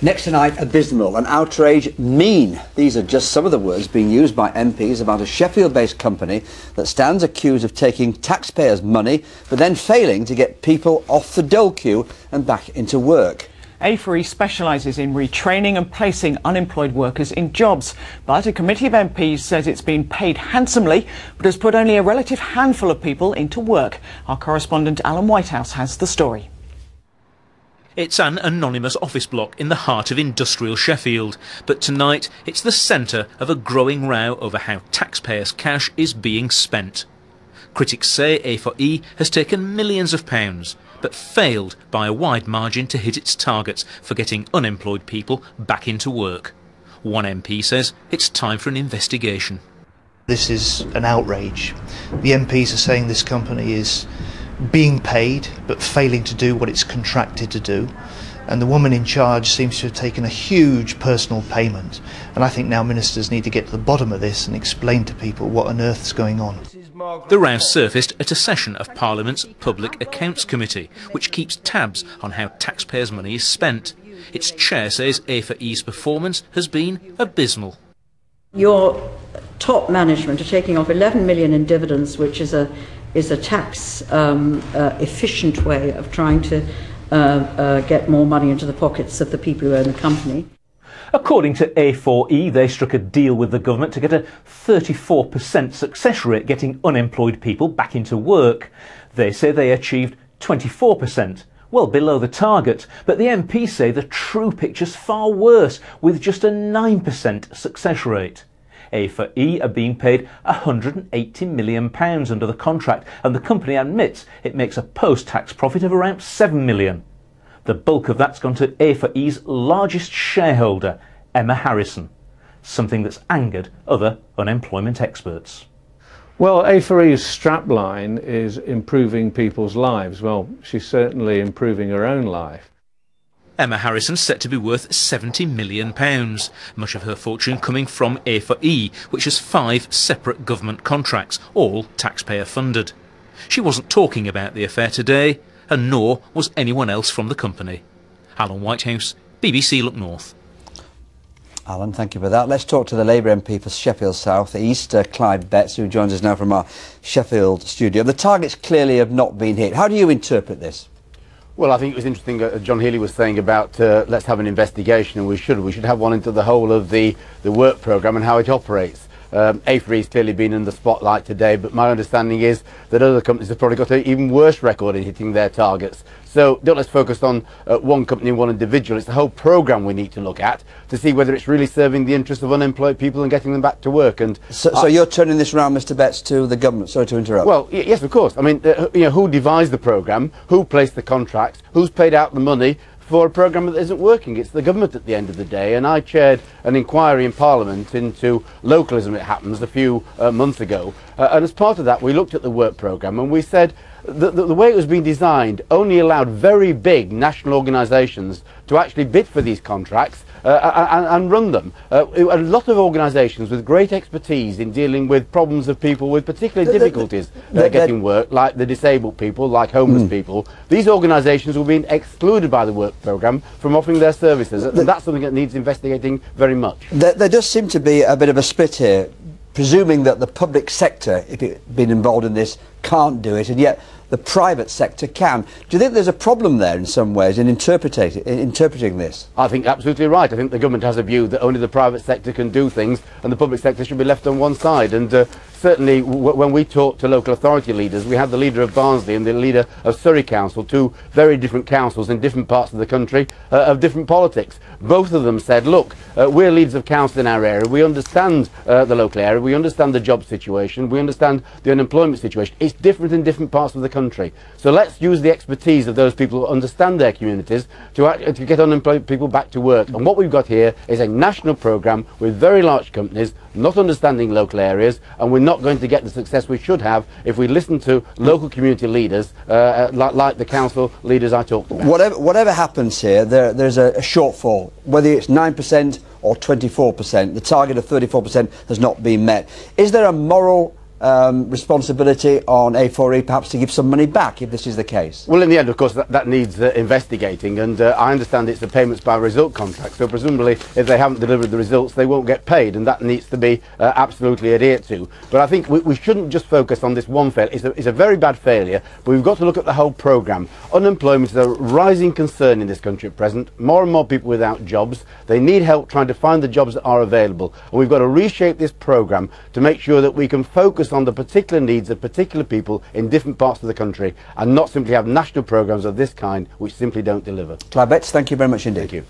Next tonight, abysmal and outrage mean. These are just some of the words being used by MPs about a Sheffield-based company that stands accused of taking taxpayers' money but then failing to get people off the dole queue and back into work. A4E specialises in retraining and placing unemployed workers in jobs. But a committee of MPs says it's been paid handsomely but has put only a relative handful of people into work. Our correspondent Alan Whitehouse has the story. It's an anonymous office block in the heart of industrial Sheffield, but tonight it's the centre of a growing row over how taxpayers' cash is being spent. Critics say A4E has taken millions of pounds, but failed by a wide margin to hit its targets for getting unemployed people back into work. One MP says it's time for an investigation. This is an outrage. The MPs are saying this company is being paid but failing to do what it's contracted to do, and the woman in charge seems to have taken a huge personal payment, and I think now ministers need to get to the bottom of this and explain to people what on earth's going on. The row surfaced at a session of Parliament's Public Accounts Committee, which keeps tabs on how taxpayers' money is spent. Its chair says A4E's performance has been abysmal. Your top management are taking off 11 million in dividends, which is a tax efficient way of trying to get more money into the pockets of the people who own the company. According to A4E, they struck a deal with the government to get a 34% success rate getting unemployed people back into work. They say they achieved 24%, well below the target, but the MPs say the true picture's far worse, with just a 9% success rate. A4E are being paid £180 million under the contract, and the company admits it makes a post-tax profit of around £7 million. The bulk of that's gone to A4E's largest shareholder, Emma Harrison, something that's angered other unemployment experts. Well, A4E's strapline is improving people's lives. Well, she's certainly improving her own life. Emma Harrison's set to be worth £70 million, much of her fortune coming from A4E, which has 5 separate government contracts, all taxpayer funded. She wasn't talking about the affair today, and nor was anyone else from the company. Alan Whitehouse, BBC Look North. Alan, thank you for that. Let's talk to the Labour MP for Sheffield South East, Clyde Betts, who joins us now from our Sheffield studio. The targets clearly have not been hit. How do you interpret this? Well, I think it was interesting John Healy was saying about let's have an investigation, and we should have one into the whole of the work programme and how it operates. A4E has clearly been in the spotlight today, but my understanding is that other companies have probably got an even worse record in hitting their targets. So don't let's focus on one company and one individual. It's the whole programme we need to look at to see whether it's really serving the interests of unemployed people and getting them back to work. And so you're turning this round, Mr. Betts, to the government. Sorry to interrupt. Well, yes, of course. I mean, who devised the programme? Who placed the contracts? Who's paid out the money for a programme that isn't working? It's the government at the end of the day, and I chaired an inquiry in Parliament into localism, it happens, a few months ago, and as part of that we looked at the work programme and we said that the way it was being designed only allowed very big national organisations to actually bid for these contracts and run them. A lot of organisations with great expertise in dealing with problems of people with particular difficulties getting work, like the disabled people, like homeless people. These organisations were being excluded by the work programme from offering their services, and that's something that needs investigating very much. There does seem to be a bit of a split here, presuming that the public sector, if it's been involved in this, can't do it, and yet the private sector can. Do you think there's a problem there in some ways in interpreting this? I think absolutely right. I think the government has a view that only the private sector can do things and the public sector should be left on one side. And certainly when we talk to local authority leaders, we had the leader of Barnsley and the leader of Surrey Council, 2 very different councils in different parts of the country of different politics. Both of them said, look, we're leaders of council in our area, we understand the local area, we understand the job situation, we understand the unemployment situation. It's different in different parts of the country. So let's use the expertise of those people who understand their communities to get unemployed people back to work. And what we've got here is a national programme with very large companies not understanding local areas, and we're not going to get the success we should have if we listen to local community leaders like the council leaders I talked about. Whatever happens here, there's a shortfall, whether it's 9% or 24%. The target of 34% has not been met. Is there a moral responsibility on A4E perhaps to give some money back if this is the case? Well, in the end, of course, that needs investigating, and I understand it's a payments by result contract, so presumably if they haven't delivered the results they won't get paid, and that needs to be absolutely adhered to. But I think we shouldn't just focus on this one failure. It's a very bad failure, but we've got to look at the whole programme. Unemployment is a rising concern in this country at present. More and more people without jobs. They need help trying to find the jobs that are available, and we've got to reshape this programme to make sure that we can focus on the particular needs of particular people in different parts of the country, and not simply have national programmes of this kind which simply don't deliver. Clive Betts, thank you very much indeed. Thank you.